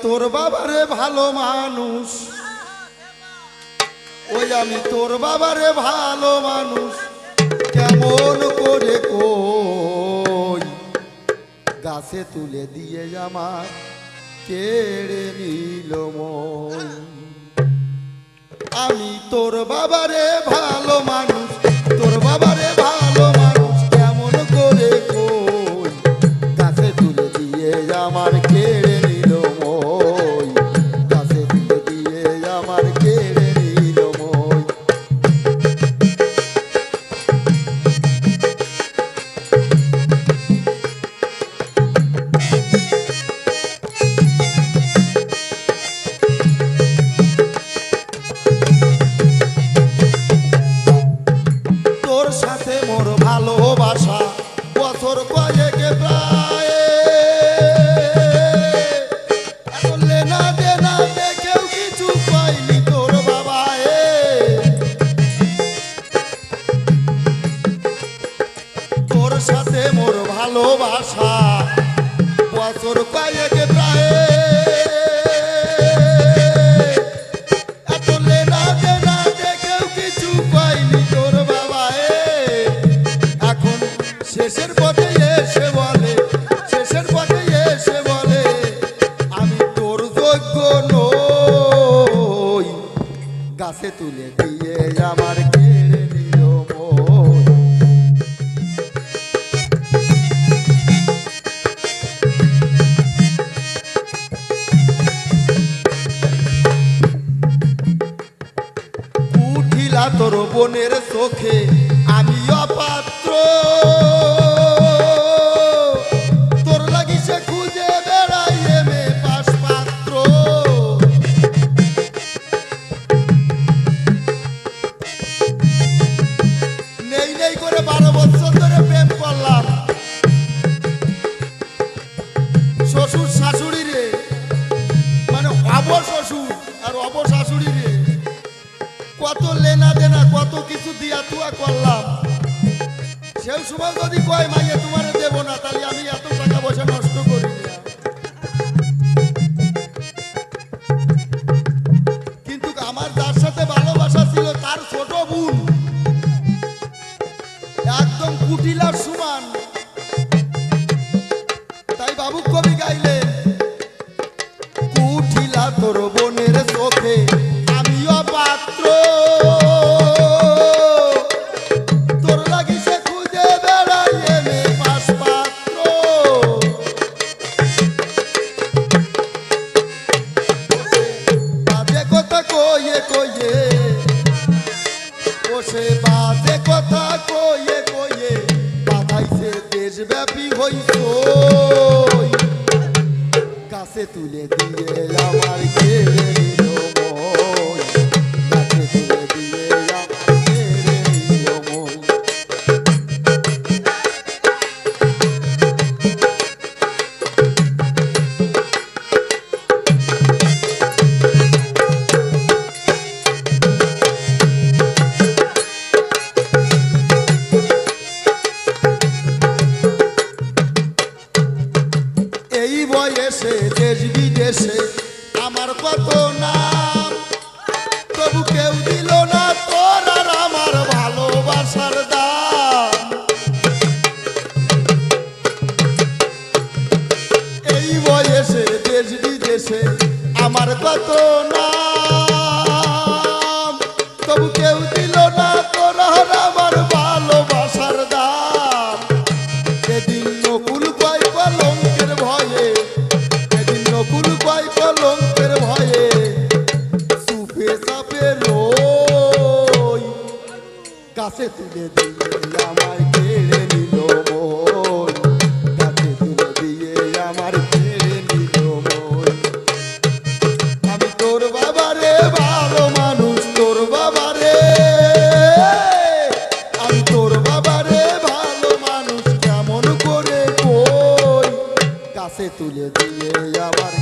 তোর বাবারে ভালো মানুষ, ওই আমি তোর বাবারে ভালো মানুষ কেমন করে কই, গাছে তুলে দিয়ে আমার কেড়ে নিল মন। আমি তোর বাবারে ভালো মানুষ, তোর বাবারে ভালো মানুষ কেমন করে কই, গাছে তুলে দিয়ে আমার কেড়ে নিল মই, গাছে তুলে দিয়ে আমার কেড়ে নিল মই। তোর সাথে মোর ভালোবাসা বছর কয়েকে প্রায়, লেনা দেনা দেখেও কিছু পাইনি তোর বাবায়। তোর সাথে মোর ভালোবাসা বছর কয়েকে প্রায়, শেষের পথে এসে বলে, শেষের পথে এসে বলে আমি তোর যোগ্য নই, গাছে তুলে দিয়ে আমার কেড়ে নিল মন। উঠিলা তোর বোনের চোখে আমি অপাত্র, তোর লাগি সে খুঁজে বেড়াই এমে পাশ পাত্র। নেই নেই করে 12 বছর ধরে প্রেম করলাম, শ্বশুর শাশুড়ি রে, মানে অব শ্বশুর আর অব শাশুড়ি রে কত লেনা দেনা কত কিছু দিয়া তুয়া করলাম। সেই সময় যদি কয় মাইয়ে তোমার দেব না, তাহলে আমি এত টাকা পয়সা নষ্ট করি না। কিন্তু আমার যার সাথে ভালোবাসা ছিল তার ছোট বোন একদম কুটিলার সমান, তাই বাবু কবি গাইলেন কুটিলা তোর বোনের চোখে আমিও পাত্র, তোর লাগি সে খুঁজে বেড়াই এমে পাশ পাত্র। বাজে কথা কইয়ে কইয়ে, ও সে বাজে কথা কইয়ে কইয়ে বাধাইছে দেশব্যাপী হইচই, গাছে তুলে দিয়ে আমার কেড়ে নিল মই, গাছে তুলে দিয়ে আমার কেড়ে নিল মই। এই বয়সে দেশ বিদেশে আমার কত নাম, তবু কেউ দিল না তোর আর আমার ভালোবাসার দাম। এই বয়সে দেশ বিদেশে আমার কত নাম, তবু কেউ দিল না তোর আর আমার ভালোবাসার দাম। সেদিন নকুল কয় কলঙ্কের ভয়ে, সেদিন নকুল কয় কলঙ্কের ভয়ে সুপে চাপে রই, গাছে তুলে দিয়ে আমায় কেড়ে নিল মন, গাছে তুলে দিয়ে আমার কেড়ে নিল মন। আমি তোর বাবারে ভালো মানুষ, তোর বাবারে, আমি তোর বাবারে ভালো মানুষ কেমন করে কই, গাছে তুলে দিয়ে আমার